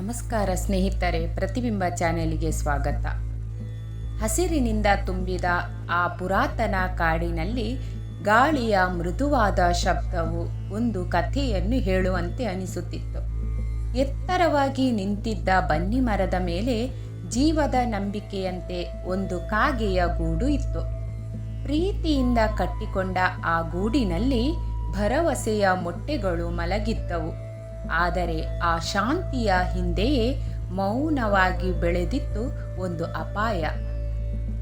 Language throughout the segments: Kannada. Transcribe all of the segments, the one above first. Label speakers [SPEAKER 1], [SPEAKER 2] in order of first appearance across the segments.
[SPEAKER 1] ನಮಸ್ಕಾರ ಸ್ನೇಹಿತರೆ, ಪ್ರತಿಬಿಂಬ ಚಾನೆಲ್ಗೆ ಸ್ವಾಗತ. ಹಸಿರಿನಿಂದ ತುಂಬಿದ ಆ ಪುರಾತನ ಕಾಡಿನಲ್ಲಿ ಗಾಳಿಯ ಮೃದುವಾದ ಶಬ್ದವು ಒಂದು ಕಥೆಯನ್ನು ಹೇಳುವಂತೆ ಅನಿಸುತ್ತಿತ್ತು. ಎತ್ತರವಾಗಿ ನಿಂತಿದ್ದ ಬನ್ನಿ ಮರದ ಮೇಲೆ ಜೀವದ ನಂಬಿಕೆಯಂತೆ ಒಂದು ಕಾಗೆಯ ಗೂಡು ಇತ್ತು. ಪ್ರೀತಿಯಿಂದ ಕಟ್ಟಿಕೊಂಡ ಆ ಗೂಡಿನಲ್ಲಿ ಭರವಸೆಯ ಮೊಟ್ಟೆಗಳು ಮಲಗಿದ್ದವು. ಆದರೆ ಆ ಶಾಂತಿಯ ಹಿಂದೆಯೇ ಮೌನವಾಗಿ ಬೆಳೆದಿತ್ತು ಒಂದು ಅಪಾಯ.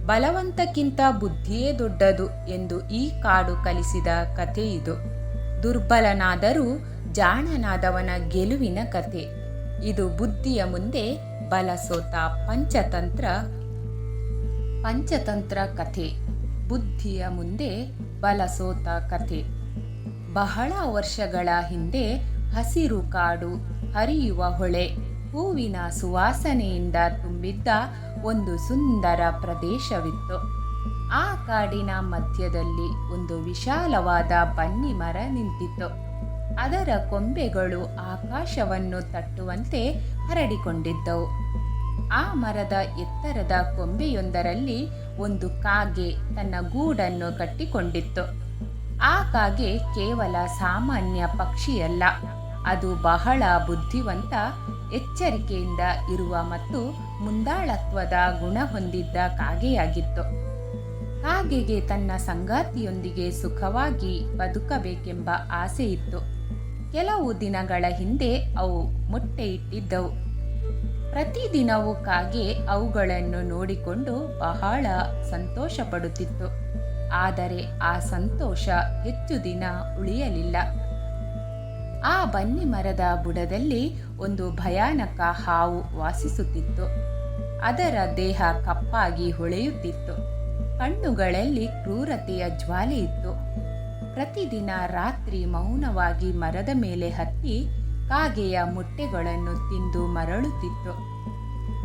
[SPEAKER 1] ಬಲವಂತಕ್ಕಿಂತ ಬುದ್ಧಿಯೇ ದೊಡ್ಡದು ಎಂದು ಈ ಕಾಡು ಕಲಿಸಿದ ಕಥೆಯಿದು. ದುರ್ಬಲನಾದರೂ ಜಾಣನಾದವನ ಗೆಲುವಿನ ಕಥೆ ಇದು. ಬುದ್ಧಿಯ ಮುಂದೆ ಬಲ ಸೋತ ಪಂಚತಂತ್ರ ಕಥೆ. ಬುದ್ಧಿಯ ಮುಂದೆ ಬಲ ಸೋತ ಕಥೆ. ಬಹಳ ವರ್ಷಗಳ ಹಿಂದೆ ಹಸಿರು ಕಾಡು, ಹರಿಯುವ ಹೊಳೆ, ಹೂವಿನ ಸುವಾಸನೆಯಿಂದ ತುಂಬಿದ್ದ ಒಂದು ಸುಂದರ ಪ್ರದೇಶವಿತ್ತು. ಆ ಕಾಡಿನ ಮಧ್ಯದಲ್ಲಿ ಒಂದು ವಿಶಾಲವಾದ ಬನ್ನಿ ಮರ ನಿಂತಿತ್ತು. ಅದರ ಕೊಂಬೆಗಳು ಆಕಾಶವನ್ನು ತಟ್ಟುವಂತೆ ಹರಡಿಕೊಂಡಿದ್ದವು. ಆ ಮರದ ಎತ್ತರದ ಕೊಂಬೆಯೊಂದರಲ್ಲಿ ಒಂದು ಕಾಗೆ ತನ್ನ ಗೂಡನ್ನು ಕಟ್ಟಿಕೊಂಡಿತ್ತು. ಆ ಕಾಗೆ ಕೇವಲ ಸಾಮಾನ್ಯ ಪಕ್ಷಿಯಲ್ಲ, ಅದು ಬಹಳ ಬುದ್ಧಿವಂತ, ಎಚ್ಚರಿಕೆಯಿಂದ ಇರುವ ಮತ್ತು ಮುಂದಾಳತ್ವದ ಗುಣ ಹೊಂದಿದ್ದ ಕಾಗೆಯಾಗಿತ್ತು. ಕಾಗೆಗೆ ತನ್ನ ಸಂಗಾತಿಯೊಂದಿಗೆ ಸುಖವಾಗಿ ಬದುಕಬೇಕೆಂಬ ಆಸೆ ಇತ್ತು. ಕೆಲವು ದಿನಗಳ ಹಿಂದೆ ಅವು ಮೊಟ್ಟೆ ಇಟ್ಟಿದ್ದವು. ಪ್ರತಿದಿನವೂ ಕಾಗೆ ಅವುಗಳನ್ನು ನೋಡಿಕೊಂಡು ಬಹಳ ಸಂತೋಷ ಪಡುತ್ತಿತ್ತು. ಆದರೆ ಆ ಸಂತೋಷ ಹೆಚ್ಚು ದಿನ ಉಳಿಯಲಿಲ್ಲ. ಆ ಬನ್ನಿ ಮರದ ಬುಡದಲ್ಲಿ ಒಂದು ಭಯಾನಕ ಹಾವು ವಾಸಿಸುತ್ತಿತ್ತು. ಅದರ ದೇಹ ಕಪ್ಪಾಗಿ ಹೊಳೆಯುತ್ತಿತ್ತು. ಕಣ್ಣುಗಳಲ್ಲಿ ಕ್ರೂರತೆಯ ಜ್ವಾಲೆ ಇತ್ತು. ಪ್ರತಿದಿನ ರಾತ್ರಿ ಮೌನವಾಗಿ ಮರದ ಮೇಲೆ ಹತ್ತಿ ಕಾಗೆಯ ಮೊಟ್ಟೆಗಳನ್ನು ತಿಂದು ಮರಳುತ್ತಿತ್ತು.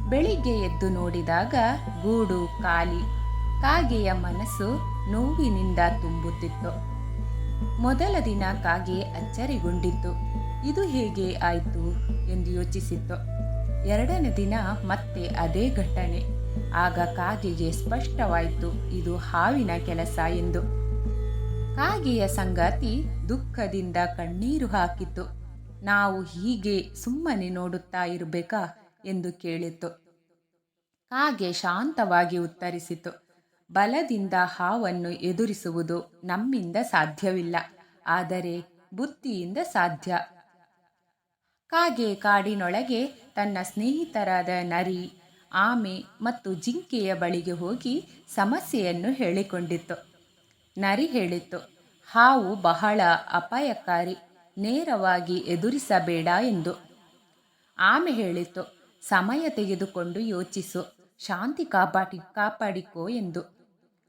[SPEAKER 1] ಬೆಳಿಗ್ಗೆ ಎದ್ದು ನೋಡಿದಾಗ ಗೂಡು ಖಾಲಿ. ಕಾಗೆಯ ಮನಸ್ಸು ನೋವಿನಿಂದ ತುಂಬುತ್ತಿತ್ತು. ಮೊದಲ ದಿನ ಕಾಗೆ ಅಚ್ಚರಿಗೊಂಡಿತ್ತು. ಇದು ಹೇಗೆ ಆಯಿತು ಎಂದು ಯೋಚಿಸಿತ್ತು. ಎರಡನೇ ದಿನ ಮತ್ತೆ ಅದೇ ಘಟನೆ. ಆಗ ಕಾಗೆಗೆ ಸ್ಪಷ್ಟವಾಯಿತು, ಇದು ಹಾವಿನ ಕೆಲಸ ಎಂದು. ಕಾಗೆಯ ಸಂಗಾತಿ ದುಃಖದಿಂದ ಕಣ್ಣೀರು ಹಾಕಿತು. ನಾವು ಹೀಗೆ ಸುಮ್ಮನೆ ನೋಡುತ್ತಾ ಇರಬೇಕಾ ಎಂದು ಕೇಳಿತು. ಕಾಗೆ ಶಾಂತವಾಗಿ ಉತ್ತರಿಸಿತು, ಬಲದಿಂದ ಹಾವನ್ನು ಎದುರಿಸುವುದು ನಮ್ಮಿಂದ ಸಾಧ್ಯವಿಲ್ಲ, ಆದರೆ ಬುದ್ಧಿಯಿಂದ ಸಾಧ್ಯ. ಕಾಗೆ ಕಾಡಿನೊಳಗೆ ತನ್ನ ಸ್ನೇಹಿತರಾದ ನರಿ, ಆಮೆ ಮತ್ತು ಜಿಂಕೆಯ ಬಳಿಗೆ ಹೋಗಿ ಸಮಸ್ಯೆಯನ್ನು ಹೇಳಿಕೊಂಡಿತ್ತು. ನರಿ ಹೇಳಿತು, ಹಾವು ಬಹಳ ಅಪಾಯಕಾರಿ, ನೇರವಾಗಿ ಎದುರಿಸಬೇಡ ಎಂದು. ಆಮೆ ಹೇಳಿತು, ಸಮಯ ತೆಗೆದುಕೊಂಡು ಯೋಚಿಸು, ಶಾಂತಿ ಕಾಪಾಡಿಕೋ ಎಂದು.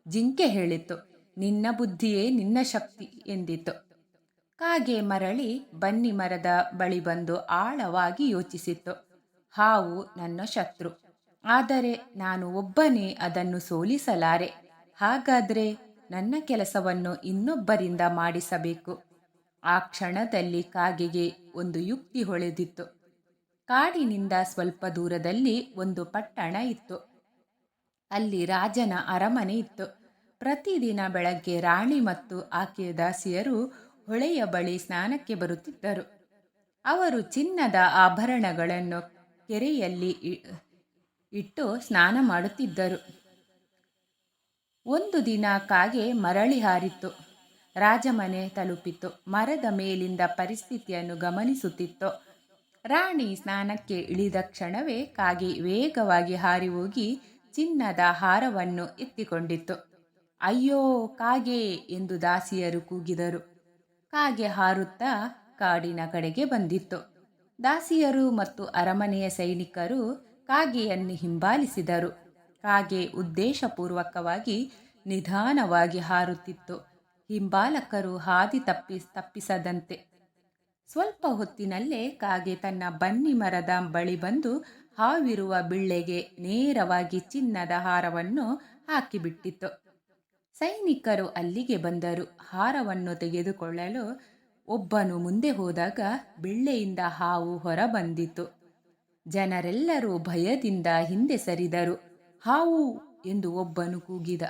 [SPEAKER 1] ಜಿಂಕೆ ಹೇಳಿತು, ನಿನ್ನ ಬುದ್ಧಿಯೇ ನಿನ್ನ ಶಕ್ತಿ ಎಂದಿತು. ಕಾಗೆ ಮರಳಿ ಬನ್ನಿ ಮರದ ಬಳಿ ಬಂದು ಆಳವಾಗಿ ಯೋಚಿಸಿತು. ಹಾವು ನನ್ನ ಶತ್ರು, ಆದರೆ ನಾನು ಒಬ್ಬನೇ ಅದನ್ನು ಸೋಲಿಸಲಾರೆ. ಹಾಗಾದರೆ ನನ್ನ ಕೆಲಸವನ್ನು ಇನ್ನೊಬ್ಬರಿಂದ ಮಾಡಿಸಬೇಕು. ಆ ಕ್ಷಣದಲ್ಲಿ ಕಾಗೆಗೆ ಒಂದು ಯುಕ್ತಿ ಹೊಳೆದಿತ್ತು. ಕಾಡಿನಿಂದ ಸ್ವಲ್ಪ ದೂರದಲ್ಲಿ ಒಂದು ಪಟ್ಟಣ ಇತ್ತು. ಅಲ್ಲಿ ರಾಜನ ಅರಮನೆ ಇತ್ತು. ಪ್ರತಿದಿನ ಬೆಳಗ್ಗೆ ರಾಣಿ ಮತ್ತು ಆಕೆಯ ದಾಸಿಯರು ಹೊಳೆಯ ಬಳಿ ಸ್ನಾನಕ್ಕೆ ಬರುತ್ತಿದ್ದರು. ಅವರು ಚಿನ್ನದ ಆಭರಣಗಳನ್ನು ಕೆರೆಯಲ್ಲಿ ಇಟ್ಟು ಸ್ನಾನ ಮಾಡುತ್ತಿದ್ದರು. ಒಂದು ದಿನ ಕಾಗೆ ಮರಳಿ ಹಾರಿತು. ರಾಜಮನೆ ತಲುಪಿತು. ಮರದ ಮೇಲಿಂದ ಪರಿಸ್ಥಿತಿಯನ್ನು ಗಮನಿಸುತ್ತಿತ್ತು. ರಾಣಿ ಸ್ನಾನಕ್ಕೆ ಇಳಿದ ಕ್ಷಣವೇ ಕಾಗೆ ವೇಗವಾಗಿ ಹಾರಿ ಹೋಗಿ ಚಿನ್ನದ ಹಾರವನ್ನು ಎತ್ತಿಕೊಂಡಿತ್ತು. ಅಯ್ಯೋ ಕಾಗೆ ಎಂದು ದಾಸಿಯರು ಕೂಗಿದರು. ಕಾಗೆ ಹಾರುತ್ತಾ ಕಾಡಿನ ಕಡೆಗೆ ಬಂದಿತ್ತು. ದಾಸಿಯರು ಮತ್ತು ಅರಮನೆಯ ಸೈನಿಕರು ಕಾಗೆಯನ್ನು ಹಿಂಬಾಲಿಸಿದರು. ಕಾಗೆ ಉದ್ದೇಶಪೂರ್ವಕವಾಗಿ ನಿಧಾನವಾಗಿ ಹಾರುತ್ತಿತ್ತು, ಹಿಂಬಾಲಕರು ಹಾದಿ ತಪ್ಪಿಸದಂತೆ. ಸ್ವಲ್ಪ ಹೊತ್ತಿನಲ್ಲೇ ಕಾಗೆ ತನ್ನ ಬನ್ನಿ ಮರದ ಬಳಿ ಬಂದು ಹಾವಿರುವ ಬಿಳ್ಳೆಗೆ ನೇರವಾಗಿ ಚಿನ್ನದ ಹಾರವನ್ನು ಹಾಕಿಬಿಟ್ಟಿತ್ತು. ಸೈನಿಕರು ಅಲ್ಲಿಗೆ ಬಂದರು. ಹಾರವನ್ನು ತೆಗೆದುಕೊಳ್ಳಲು ಒಬ್ಬನು ಮುಂದೆ ಹೋದಾಗ ಬಿಳ್ಳೆಯಿಂದ ಹಾವು ಹೊರಬಂದಿತು. ಜನರೆಲ್ಲರೂ ಭಯದಿಂದ ಹಿಂದೆ ಸರಿದರು. ಹಾವು ಎಂದು ಒಬ್ಬನು ಕೂಗಿದ.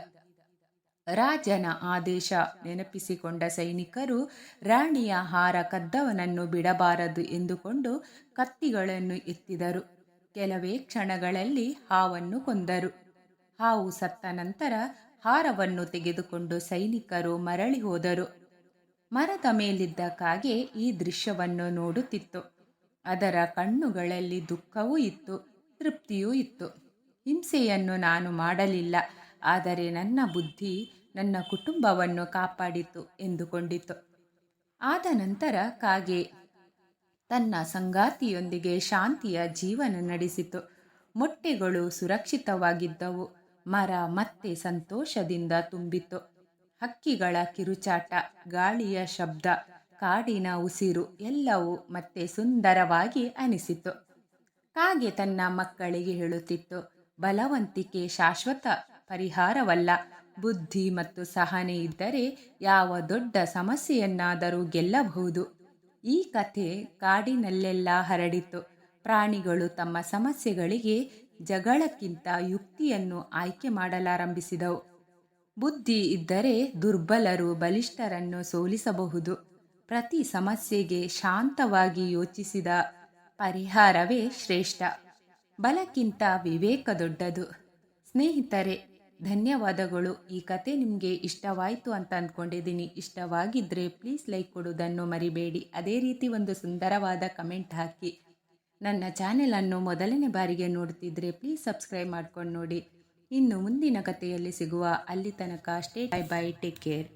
[SPEAKER 1] ರಾಜನ ಆದೇಶ ನೆನಪಿಸಿಕೊಂಡ ಸೈನಿಕರು ರಾಣಿಯ ಹಾರ ಕದ್ದವನನ್ನು ಬಿಡಬಾರದು ಎಂದುಕೊಂಡು ಕತ್ತಿಗಳನ್ನು ಎತ್ತಿದರು. ಕೆಲವೇ ಕ್ಷಣಗಳಲ್ಲಿ ಹಾವನ್ನು ಕೊಂದರು. ಹಾವು ಸತ್ತ ನಂತರ ಹಾರವನ್ನು ತೆಗೆದುಕೊಂಡು ಸೈನಿಕರು ಮರಳಿ ಹೋದರು. ಮರದ ಮೇಲಿದ್ದ ಕಾಗೆ ಈ ದೃಶ್ಯವನ್ನು ನೋಡುತ್ತಿತ್ತು. ಅದರ ಕಣ್ಣುಗಳಲ್ಲಿ ದುಃಖವೂ ಇತ್ತು, ತೃಪ್ತಿಯೂ ಇತ್ತು. ಹಿಂಸೆಯನ್ನು ನಾನು ಮಾಡಲಿಲ್ಲ, ಆದರೆ ನನ್ನ ಬುದ್ಧಿ ನನ್ನ ಕುಟುಂಬವನ್ನು ಕಾಪಾಡಿತು ಎಂದುಕೊಂಡಿತು. ಆದ ನಂತರ ಕಾಗೆ ತನ್ನ ಸಂಗಾತಿಯೊಂದಿಗೆ ಶಾಂತಿಯ ಜೀವನ ನಡೆಸಿತು. ಮೊಟ್ಟೆಗಳು ಸುರಕ್ಷಿತವಾಗಿದ್ದವು. ಮರ ಮತ್ತೆ ಸಂತೋಷದಿಂದ ತುಂಬಿತು. ಹಕ್ಕಿಗಳ ಕಿರುಚಾಟ, ಗಾಳಿಯ ಶಬ್ದ, ಕಾಡಿನ ಉಸಿರು ಎಲ್ಲವೂ ಮತ್ತೆ ಸುಂದರವಾಗಿ ಅನಿಸಿತು. ಕಾಗೆ ತನ್ನ ಮಕ್ಕಳಿಗೆ ಹೇಳುತ್ತಿತ್ತು, ಬಲವಂತಿಕೆ ಶಾಶ್ವತ ಪರಿಹಾರವಲ್ಲ. ಬುದ್ಧಿ ಮತ್ತು ಸಹನೆ ಇದ್ದರೆ ಯಾವ ದೊಡ್ಡ ಸಮಸ್ಯೆಯನ್ನಾದರೂ ಗೆಲ್ಲಬಹುದು. ಈ ಕಥೆ ಕಾಡಿನಲ್ಲೆಲ್ಲ ಹರಡಿತು. ಪ್ರಾಣಿಗಳು ತಮ್ಮ ಸಮಸ್ಯೆಗಳಿಗೆ ಜಗಳಕ್ಕಿಂತ ಯುಕ್ತಿಯನ್ನು ಆಯ್ಕೆ ಮಾಡಲಾರಂಭಿಸಿದವು. ಬುದ್ಧಿ ಇದ್ದರೆ ದುರ್ಬಲರು ಬಲಿಷ್ಠರನ್ನು ಸೋಲಿಸಬಹುದು. ಪ್ರತಿ ಸಮಸ್ಯೆಗೆ ಶಾಂತವಾಗಿ ಯೋಚಿಸಿದ ಪರಿಹಾರವೇ ಶ್ರೇಷ್ಠ. ಬಲಕ್ಕಿಂತ ವಿವೇಕ ದೊಡ್ಡದು. ಸ್ನೇಹಿತರೆ, ಧನ್ಯವಾದಗಳು. ಈ ಕತೆ ನಿಮಗೆ ಇಷ್ಟವಾಯಿತು ಅಂತ ಅಂದ್ಕೊಂಡಿದ್ದೀನಿ. ಇಷ್ಟವಾಗಿದ್ದರೆ ಪ್ಲೀಸ್ ಲೈಕ್ ಕೊಡೋದನ್ನು ಮರಿಬೇಡಿ. ಅದೇ ರೀತಿ ಒಂದು ಸುಂದರವಾದ ಕಮೆಂಟ್ ಹಾಕಿ. ನನ್ನ ಚಾನೆಲನ್ನು ಮೊದಲನೇ ಬಾರಿಗೆ ನೋಡ್ತಿದ್ರೆ ಪ್ಲೀಸ್ ಸಬ್ಸ್ಕ್ರೈಬ್ ಮಾಡ್ಕೊಂಡು ನೋಡಿ. ಇನ್ನು ಮುಂದಿನ ಕಥೆಯಲ್ಲಿ ಸಿಗುವ. ಅಲ್ಲಿ ತನಕ stay bye bye, take care.